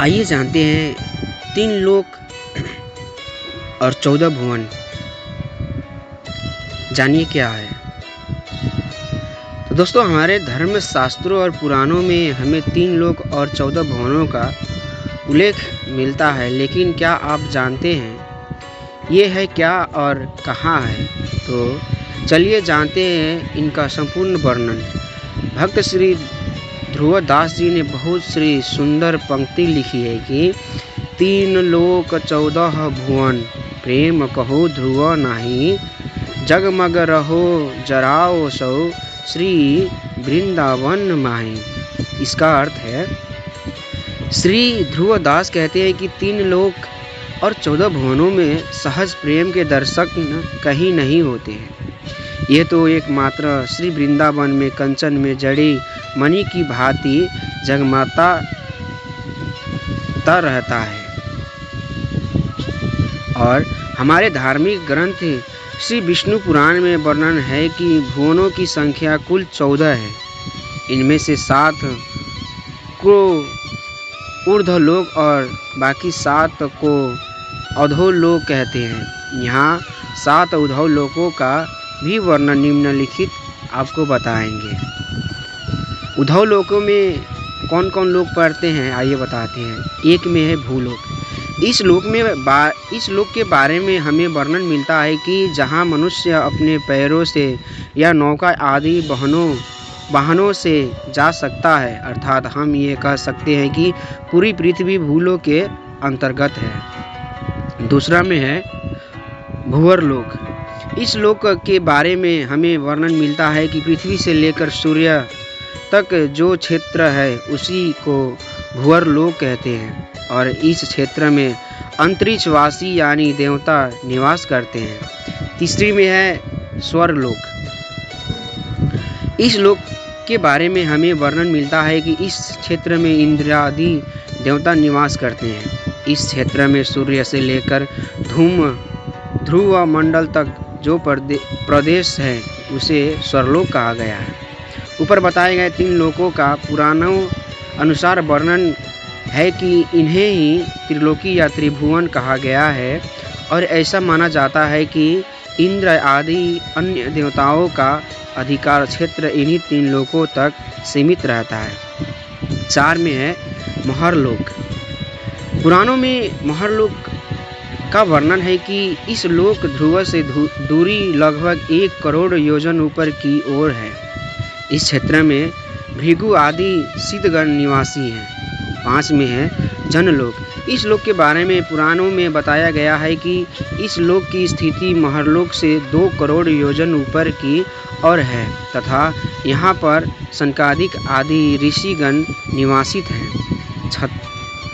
आइए जानते हैं 3 लोक और 14 भुवन। जानिए क्या है। तो दोस्तों, हमारे धर्म शास्त्रों और पुराणों में हमें 3 लोक और 14 भुवनों का उल्लेख मिलता है, लेकिन क्या आप जानते हैं ये है क्या और कहाँ है? तो चलिए जानते हैं इनका संपूर्ण वर्णन। भक्त श्री ध्रुवदास जी ने बहुत सी सुंदर पंक्ति लिखी है कि 3 लोक 14 भुवन, प्रेम कहो ध्रुव नाही, जगमग रहो जराओ सो, श्री वृंदावन माही। इसका अर्थ है, श्री ध्रुवदास कहते हैं कि 3 लोक और 14 भुवनों में सहज प्रेम के दर्शन कहीं नहीं होते हैं। ये तो एकमात्र श्री वृंदावन में कंचन में जड़ी मणि की भांति जगमगाता रहता है। और हमारे धार्मिक ग्रंथ श्री विष्णु पुराण में वर्णन है कि भुवनों की संख्या कुल 14 है। इनमें से 7 को ऊर्ध्वलोक और बाकी 7 को अधोलोक कहते हैं। यहाँ 7 अधोलोकों का भी वर्णन निम्नलिखित आपको बताएंगे। अधोलोकों में कौन कौन लोग पढ़ते हैं, आइए बताते हैं। एक में है भूलोक। इस लोक के बारे में हमें वर्णन मिलता है कि जहाँ मनुष्य अपने पैरों से या नौका आदि वाहनों से जा सकता है। अर्थात हम ये कह सकते हैं कि पूरी पृथ्वी भूलोक के अंतर्गत है। दूसरा में है भूवर्लोक। इस लोक के बारे में हमें वर्णन मिलता है कि पृथ्वी से लेकर सूर्य तक जो क्षेत्र है उसी को भूवर्लोक कहते हैं, और इस क्षेत्र में अंतरिक्षवासी यानी देवता निवास करते हैं। तीसरी में है स्वर्गलोक। इस लोक के बारे में हमें वर्णन मिलता है कि इस क्षेत्र में इंद्र आदि देवता निवास करते हैं। इस क्षेत्र में सूर्य से लेकर ध्रुव मंडल तक जो प्रदेश है उसे स्वर्गलोक कहा गया है। ऊपर बताए गए 3 लोकों का पुराणों अनुसार वर्णन है कि इन्हें ही त्रिलोकी या त्रिभुवन कहा गया है, और ऐसा माना जाता है कि इंद्र आदि अन्य देवताओं का अधिकार क्षेत्र इन्हीं 3 लोकों तक सीमित रहता है। 4 में है महरलोक। पुराणों में महरलोक का वर्णन है कि इस लोक ध्रुव से दूरी लगभग 1 करोड़ योजन ऊपर की ओर है। इस क्षेत्र में भृगु आदि सिद्धगण निवासी हैं। 5 में है जनलोक। इस लोक के बारे में पुराणों में बताया गया है कि इस लोक की स्थिति महरलोक से 2 करोड़ योजन ऊपर की ओर है तथा यहाँ पर सनकादिक आदि ऋषिगण निवासित हैं।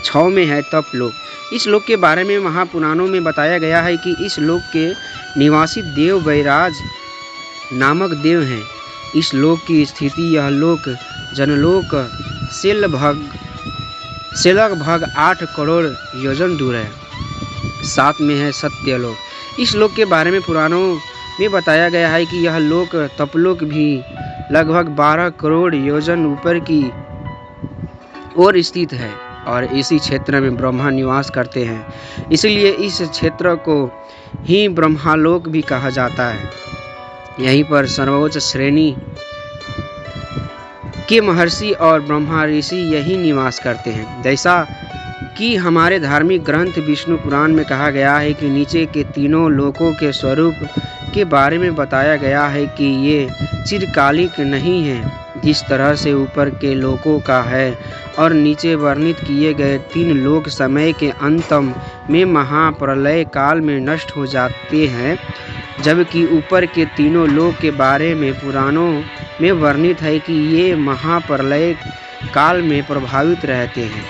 6 में है तपलोक। इस लोक के बारे में महापुराणों में बताया गया है कि इस लोक के निवासी देव वैराज नामक देव हैं। इस लोक की स्थिति यह लोक जनलोक से लगभग 8 करोड़ योजन दूर है। 7 में है सत्यलोक। इस लोक के बारे में पुराणों में बताया गया है कि यह लोक तपलोक भी लगभग 12 करोड़ योजन ऊपर की ओर स्थित है, और इसी क्षेत्र में ब्रह्मा निवास करते हैं। इसलिए इस क्षेत्र को ही ब्रह्मालोक भी कहा जाता है। यहीं पर सर्वोच्च श्रेणी के महर्षि और ब्रह्मा ऋषि यही निवास करते हैं। जैसा कि हमारे धार्मिक ग्रंथ विष्णु पुराण में कहा गया है कि नीचे के 3 लोकों के स्वरूप के बारे में बताया गया है कि ये चिरकालिक नहीं है, जिस तरह से ऊपर के लोकों का है, और नीचे वर्णित किए गए 3 लोक समय के अंतम में महाप्रलय काल में नष्ट हो जाते हैं, जबकि ऊपर के 3 लोक के बारे में पुराणों में वर्णित है कि ये महाप्रलय काल में प्रभावित रहते हैं।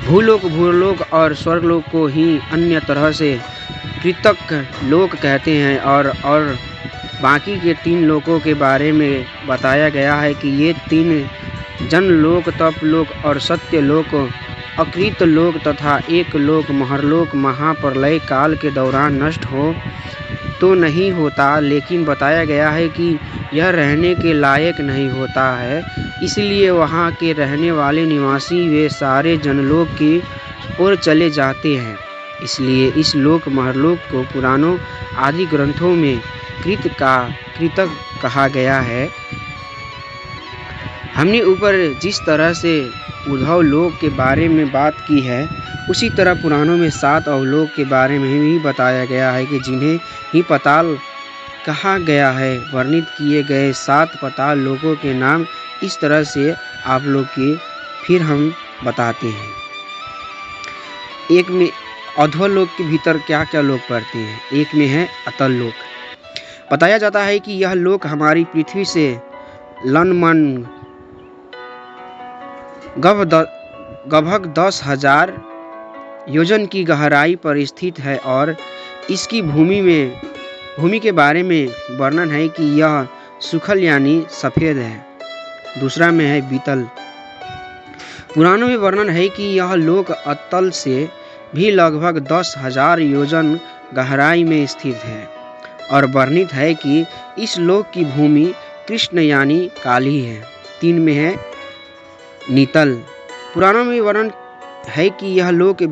भूलोक, भूलोक और स्वर्गलोक को ही अन्य तरह से पृथक लोक कहते हैं, और बाकी के 3 लोकों के बारे में बताया गया है कि ये 3 जनलोक, तपलोक और सत्यलोक अकृत लोक तथा 1 लोक महरलोक महाप्रलय काल के दौरान नष्ट हो तो नहीं होता, लेकिन बताया गया है कि यह रहने के लायक नहीं होता है, इसलिए वहाँ के रहने वाले निवासी वे सारे जनलोक की ओर चले जाते हैं। इसलिए इस लोक महरलोक को पुराणों आदि ग्रंथों में कृतक कहा गया है। हमने ऊपर जिस तरह से उद्धव लोक के बारे में बात की है, उसी तरह पुराणों में 7 अवलोक के बारे में भी बताया गया है कि जिन्हें ही पाताल कहा गया है। वर्णित किए गए 7 पाताल लोकों के नाम इस तरह से आप लोग के फिर हम बताते हैं। एक में अधोलोक के भीतर क्या क्या लोक पड़ते हैं। एक में है अतल लोक। बताया जाता है कि यह लोक हमारी पृथ्वी से लनमन लगभग 10,000 योजन की गहराई पर स्थित है और इसकी भूमि के बारे में वर्णन है कि यह सूखल यानी सफ़ेद है। दूसरा में है बीतल। पुराणों में वर्णन है कि यह लोक अतल से भी लगभग 10,000 योजन गहराई में स्थित है और वर्णित है कि इस लोक की भूमि कृष्ण यानी काली है। 3 में है नीतल। पुराणों में वर्णन है कि यह लोक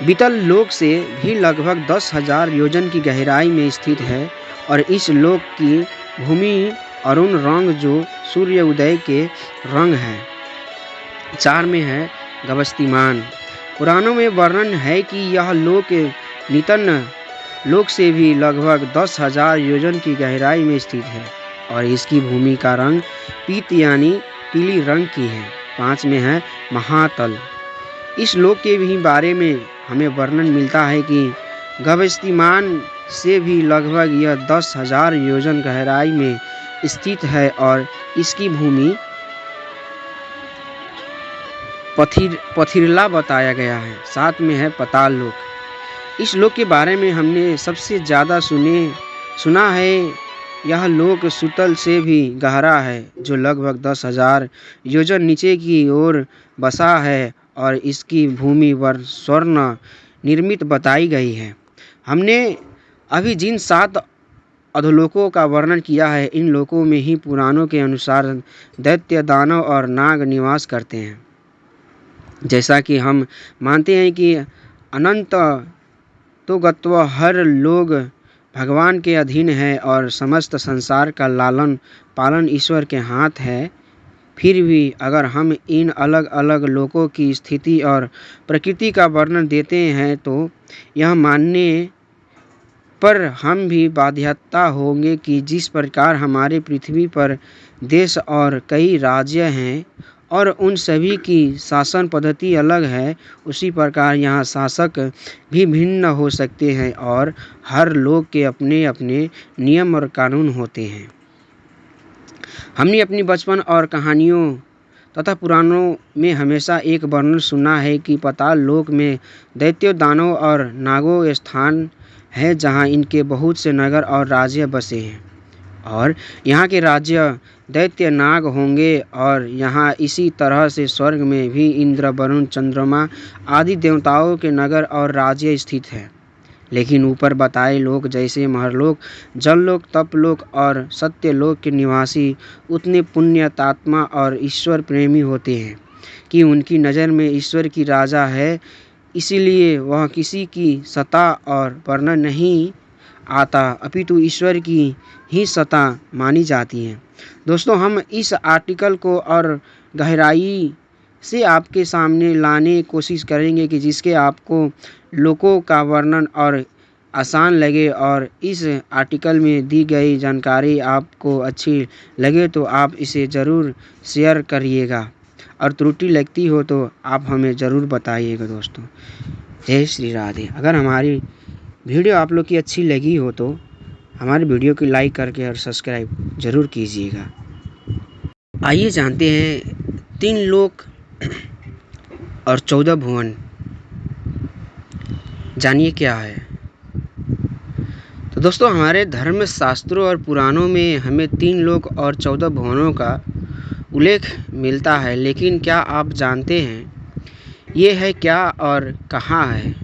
बीतल लोक से भी लगभग 10,000 योजन की गहराई में स्थित है और इस लोक की भूमि अरुण रंग जो सूर्य उदय के रंग है। 4 में है गवस्तिमान। पुराणों में वर्णन है कि यह लोक नीतन लोक से भी लगभग 10,000 योजन की गहराई में स्थित है और इसकी भूमि का रंग पीत यानी पीली रंग की है। 5 में है महातल। इस लोक के भी बारे में हमें वर्णन मिलता है कि गवस्तिमान से भी लगभग यह 10,000 योजन गहराई में स्थित है और इसकी भूमि पथरीला बताया गया है। 7 में है पाताल लोक। इस लोक के बारे में हमने सबसे ज़्यादा सुना है। यह लोक सुतल से भी गहरा है जो लगभग 10,000 योजन नीचे की ओर बसा है और इसकी भूमि स्वर्ण निर्मित बताई गई है। हमने अभी जिन 7 अधोलोकों का वर्णन किया है, इन लोकों में ही पुराणों के अनुसार दैत्य, दानव और नाग निवास करते हैं। जैसा कि हम मानते हैं कि अनंत तो गत्व हर लोग भगवान के अधीन है और समस्त संसार का लालन पालन ईश्वर के हाथ है, फिर भी अगर हम इन अलग अलग लोकों की स्थिति और प्रकृति का वर्णन देते हैं तो यह मानने पर हम भी बाध्यता होंगे कि जिस प्रकार हमारे पृथ्वी पर देश और कई राज्य हैं और उन सभी की शासन पद्धति अलग है, उसी प्रकार यहाँ शासक भी भिन्न हो सकते हैं और हर लोक के अपने अपने नियम और कानून होते हैं। हमने अपनी बचपन और कहानियों तथा पुराणों में हमेशा एक वर्णन सुना है कि पाताल लोक में दैत्यों, दानवों और नागों स्थान है जहाँ इनके बहुत से नगर और राज्य बसे हैं और यहाँ के राज्य दैत्य नाग होंगे और यहाँ इसी तरह से स्वर्ग में भी इंद्र, वरुण, चंद्रमा आदि देवताओं के नगर और राज्य स्थित है। लेकिन ऊपर बताए लोक जैसे महरलोक, जललोक, तपलोक और सत्यलोक के निवासी उतने पुण्यात्मा और ईश्वर प्रेमी होते हैं कि उनकी नज़र में ईश्वर की राजा है, इसीलिए वह किसी की सत्ता और वर्णन नहीं आता अपितु ईश्वर की ही सत्ता मानी जाती है। दोस्तों, हम इस आर्टिकल को और गहराई से आपके सामने लाने की कोशिश करेंगे कि जिसके आपको लोकों का वर्णन और आसान लगे और इस आर्टिकल में दी गई जानकारी आपको अच्छी लगे तो आप इसे ज़रूर शेयर करिएगा और त्रुटि लगती हो तो आप हमें ज़रूर बताइएगा। दोस्तों, जय श्री राधे। अगर हमारी वीडियो आप लोग की अच्छी लगी हो तो हमारे वीडियो को लाइक करके और सब्सक्राइब ज़रूर कीजिएगा। आइए जानते हैं 3 लोक और 14 भुवन, जानिए क्या है। तो दोस्तों, हमारे धर्म शास्त्रों और पुराणों में हमें 3 लोक और 14 भुवनों का उल्लेख मिलता है, लेकिन क्या आप जानते हैं ये है क्या और कहाँ है?